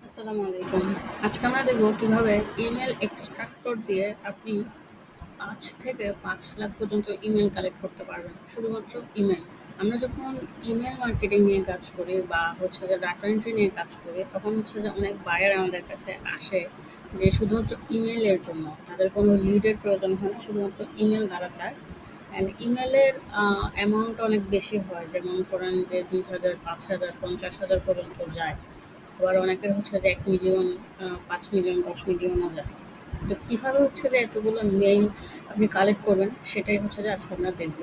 আসসালামু আলাইকুম। আজকে আমরা দেখব কিভাবে ইমেল এক্সট্রাক্টর দিয়ে আপনি ৫ থেকে ৫ লাখ পর্যন্ত ইমেল কালেক্ট করতে পারবেন। শুধুমাত্র ইমেল। আমরা যখন ইমেল মার্কেটিং নিয়ে কাজ করি বা হচ্ছে যে ডাটা এন্ট্রি নিয়ে কাজ করি, তখন হচ্ছে যে অনেক বায়ার আমাদের কাছে আসে যে শুধুমাত্র ইমেইলের জন্য। তাদের কোনো লিডের প্রয়োজন হয় না, শুধুমাত্র ইমেল তারা চায়। অ্যান্ড ইমেলের অ্যামাউন্ট অনেক বেশি হয়। যেমন ধরেন যে ২,০০০, ৫,০০০, ৫০,০০০ পর্যন্ত যায়। আবার অনেকের হচ্ছে যে ১,০০,০০০, ৫,০০,০০০, ১০,০০,০০০ও যায়। তো কীভাবে হচ্ছে যে এতগুলো মেইল আপনি কালেক্ট করবেন, সেটাই হচ্ছে যে আজকে আমরা দেখব।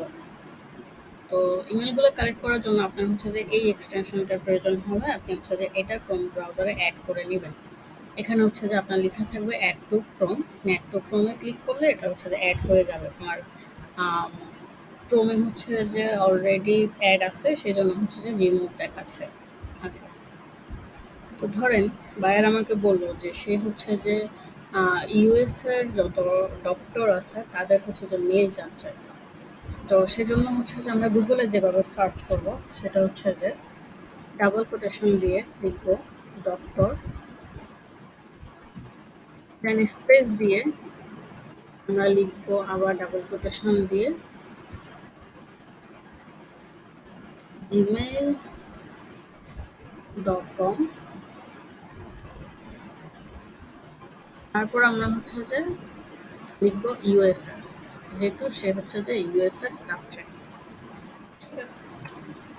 তো ইমেলগুলো কালেক্ট করার জন্য আপনার হচ্ছে যে এই এক্সটেনশনটার প্রয়োজন হবে। আপনি হচ্ছে যে এটা ক্রোম ব্রাউজারে অ্যাড করে নেবেন। এখানে হচ্ছে যে আপনার লেখা থাকবে add to Chrome. Add to ক্রোমে ক্লিক করলে এটা হচ্ছে যে অ্যাড হয়ে যাবে। আর ক্রোমে হচ্ছে যে অলরেডি অ্যাড আছে, সেজন্য হচ্ছে যে রিমুভ দেখাচ্ছে। আচ্ছা, তো ধরেন বায়ার আমাকে বলল যে সে হচ্ছে যে ইউএস এর যত ডক্টর আছে তাদের হচ্ছে যে মেল চাচ্ছে। তো সেজন্য হচ্ছে যে আমরা গুগলে যেভাবে সার্চ করব, সেটা হচ্ছে যে ডাবল কোটেশন দিয়ে লিখব ডক্টর, দেন স্পেস দিয়ে আমরা লিখব আবার ডাবল কোটেশন দিয়ে gmail.com। তারপর আমরা হচ্ছে যে লিখব ইউএসএ, যেহেতু সে হচ্ছে যে ইউএসএ চাচ্ছে। ঠিক আছে,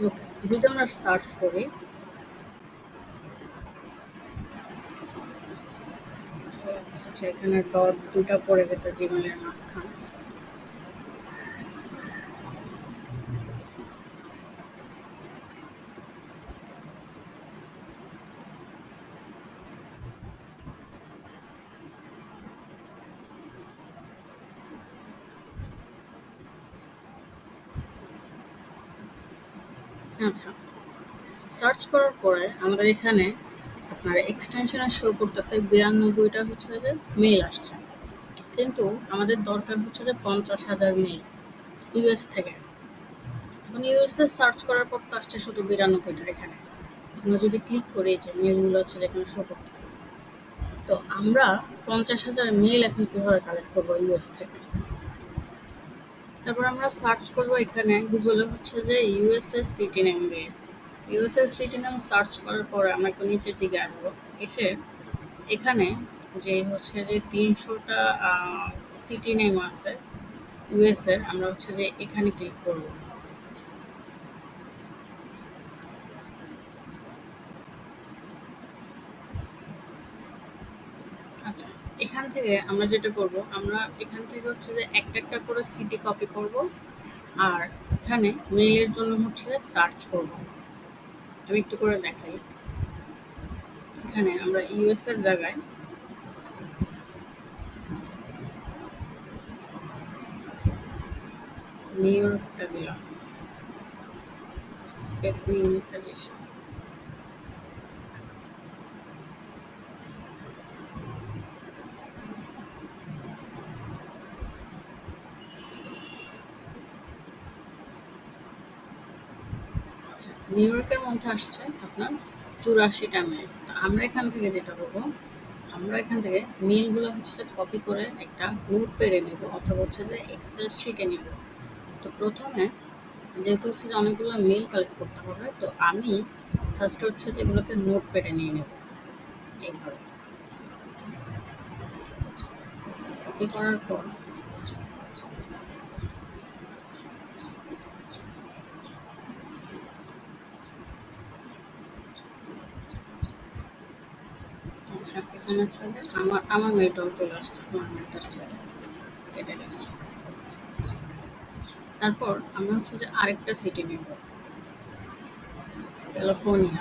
ওকে। যদি আমরা সার্চ করি, আচ্ছা এখানে ডট দুটা পড়ে গেছে জিমেলের মাঝখানে। আচ্ছা, সার্চ করার পরে আমাদের এখানে আপনার এক্সটেনশনে শো করতেছে ৯২টা হচ্ছে যে মেইল আসছে, কিন্তু আমাদের দরকার হচ্ছে যে ৫০,০০০ মেইল ইউএস থেকে। এখন ইউএসএ সার্চ করার পর তো আসছে শুধু ৯২টা। এখানে আমরা যদি ক্লিক করি যে মেইলগুলো হচ্ছে যেখানে শো করতেছে, তো আমরা ৫০,০০০ মেইল এখন কীভাবে কালেক্ট করবো ইউএস থেকে? তারপর আমরা সার্চ করবো এখানে গুগলে হচ্ছে যে ইউএসএ সিটি নেম দিয়ে। ইউএসএ সিটি নেম সার্চ করার পরে আমরা একটু নিচের দিকে আসবো। এসে এখানে যে হচ্ছে যে ৩০০টা সিটি নেম আছে ইউএসএর, আমরা হচ্ছে যে এখানে ক্লিক করব। আচ্ছা, এখান থেকে আমরা যেটা করব, আমরা এখান থেকে হচ্ছে যে একটা একটা করে সিটি কপি করব, আর এখানে মেইলের জন্য হচ্ছে সার্চ করব। আমি একটু করে দেখাই। এখানে আমরা ইউএস এর জায়গায় নিউ ইয়র্কটা দিলাম, স্পেস নিয়ে নিচে বেশি। আচ্ছা, নিউ ইয়র্কের মধ্যে আসছে আপনার ৮৪টা মেল। তো আমরা এখান থেকে যেটা করবো, আমরা এখান থেকে মেলগুলো হচ্ছে যে কপি করে একটা নোট প্যাডে নেব, অথবা হচ্ছে যে এক্সেল শিটে নেব। তো প্রথমে যেহেতু হচ্ছে যে অনেকগুলো মেল কালেক্ট করতে হবে, তো আমি ফার্স্ট হচ্ছে যে এগুলোকে নোট প্যাডে নিয়ে নেব। এইভাবে কপি করার পর আচ্ছা, এখানে হচ্ছে যে আমার মেলটাও চলে আসছে। আমার মেলটা হচ্ছে কেটে দিচ্ছি। তারপর আমরা হচ্ছে যে আরেকটা সিটি নেব, ক্যালিফোর্নিয়া।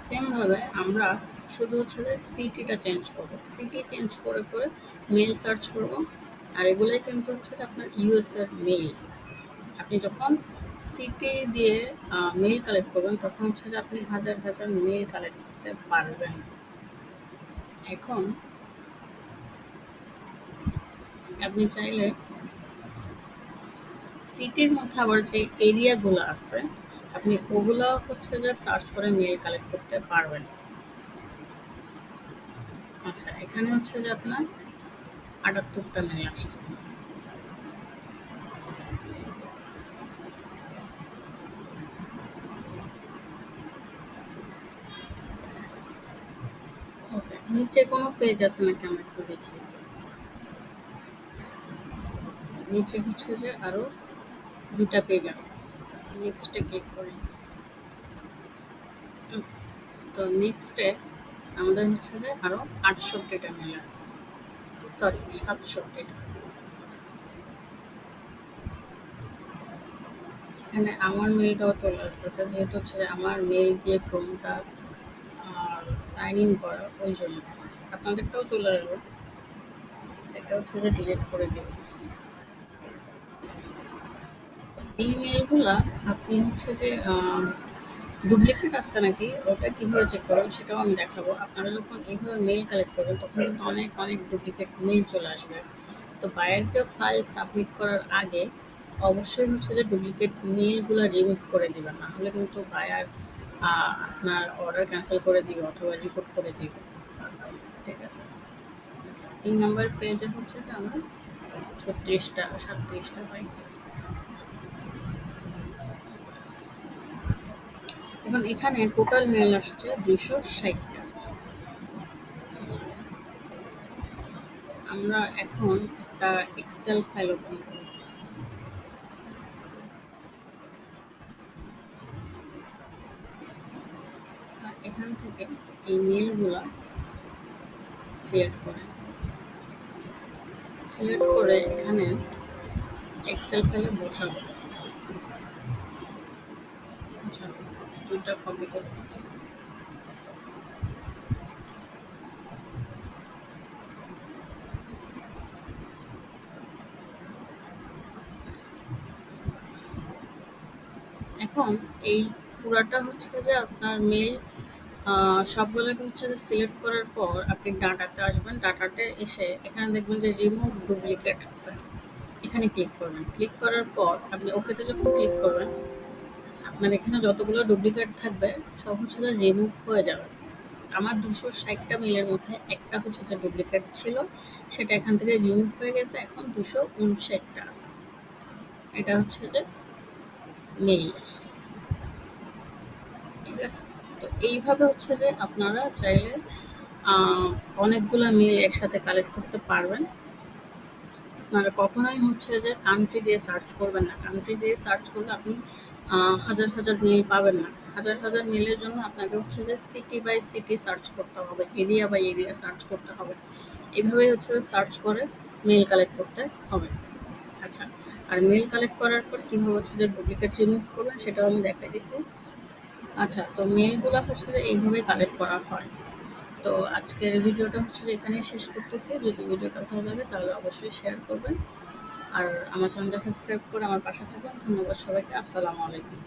সেমভাবে আমরা শুধু হচ্ছে যে সিটিটা চেঞ্জ করবো। সিটি চেঞ্জ করে করে মেল সার্চ করব। আর এগুলোই কিন্তু হচ্ছে যে আপনার ইউএসএর মেল। আপনি যখন সিটি দিয়ে মেল কালেক্ট করবেন, তখন হচ্ছে যে আপনি হাজার হাজার মেল কালেক্ট করতে পারবেন। এখন আপনি চাইলে সিটির মধ্যে আবার যে এরিয়াগুলো আছে, আপনি ওগুলো হচ্ছে যে সার্চ করে মেল কালেক্ট করতে পারবেন। আচ্ছা, এখানে হচ্ছে যে আপনার ৭৮টা মেল আসছে। ওকে, নিচে কোনো পেজ আছে নাকি আমরা একটু দেখি। নিচে হচ্ছে যে আরো ২টা পেজ আছে। নেক্সটে ক্লিক করি। ওকে, তো নেক্সটে আমাদের হচ্ছে যে আরো ৬৮টা মেল আছে, সরি ৬৭টা। এখানে আমার মেলটাও চলে আসতেছে, যেহেতু হচ্ছে যে আমার মেল দিয়ে ক্রোমটা সাইন ইন করা, ওই জন্য আপনাদেরটাও চলে আসবে। এটা হচ্ছে যে ডিলিট করে দেব। এই মেলগুলা আপনি হচ্ছে যে ডুপ্লিকেট আসছে নাকি ওটা কীভাবে চেক করবেন সেটাও আমি দেখাবো। আপনারা যখন এইভাবে মেল কালেক্ট করবেন তখন কিন্তু অনেক অনেক ডুপ্লিকেট মেল চলে আসবে। তো বায়ারকে ফাইল সাবমিট করার আগে অবশ্যই হচ্ছে যে ডুপ্লিকেট মেলগুলো রিমুভ করে দিবেন, না হলে কিন্তু বায়ার আপনার অর্ডার ক্যান্সেল করে দিবে অথবা রিপোর্ট করে দিবে। ঠিক আছে। আচ্ছা, ৩ নম্বর পেজে হচ্ছে যে আমরা ৩৬টা ৩৭টা পাইছি। এখন এখানে টোটাল মেল আসছে ২৬০টা। আচ্ছা, আমরা এখন একটা এক্সেল ফাইল ওপেন করব। আর এখান থেকে এই মেলগুলা সিলেক্ট করে এখানে এক্সেল ফাইলে বসাবো। আচ্ছা, ২টা কপি করে দিচ্ছি। এখন এই পুরাটা হচ্ছে যে আপনার মেল সবগুলোকে হচ্ছে যে সিলেক্ট করার পর আপনি ডাটাতে আসবেন। ডাটাতে এসে এখানে দেখবেন যে রিমুভ ডুপ্লিকেট আছে, এখানে ক্লিক করবেন। ক্লিক করার পর আপনি ওকেতে যখন ক্লিক করবেন আপনার এখানে যতগুলো ডুপ্লিকেট থাকবে সব হচ্ছে যে রিমুভ হয়ে যাবে। আমার ২৬০টা মেলের মধ্যে একটা হচ্ছে যে ডুপ্লিকেট ছিল, সেটা এখান থেকে রিমুভ হয়ে গেছে, এখন ২৫৯টা আছে। এটা হচ্ছে যে মেইল। ঠিক আছে। তো এইভাবে হচ্ছে যে আপনারা চাইলে অনেকগুলো মেল একসাথে কালেক্ট করতে পারবেন। আপনারা কখনোই হচ্ছে যে কান্ট্রি দিয়ে সার্চ করবেন না। কান্ট্রি দিয়ে সার্চ করলে আপনি হাজার হাজার মেল পাবেন না। হাজার হাজার মেলের জন্য আপনাকে হচ্ছে যে সিটি বাই সিটি সার্চ করতে হবে, এরিয়া বাই এরিয়া সার্চ করতে হবে। এভাবেই হচ্ছে যে সার্চ করে মেল কালেক্ট করতে হবে। আচ্ছা, আর মেল কালেক্ট করার পর কীভাবে হচ্ছে যে ডুপ্লিকেট রিমুভ করবেন সেটাও আমি দেখাই দিছি। আচ্ছা, তো মেলগুলো হচ্ছে যে এইভাবেই কালেক্ট করা হয়। তো আজকের ভিডিওটা হচ্ছে যে এখানেই শেষ করতেছি। যদি ভিডিওটা ভালো লাগে তাহলে অবশ্যই শেয়ার করবেন। আর আমার চ্যানেলটা সাবস্ক্রাইব করে আমার পাশে থাকবেন। ধন্যবাদ সবাইকে। আসসালামু আলাইকুম।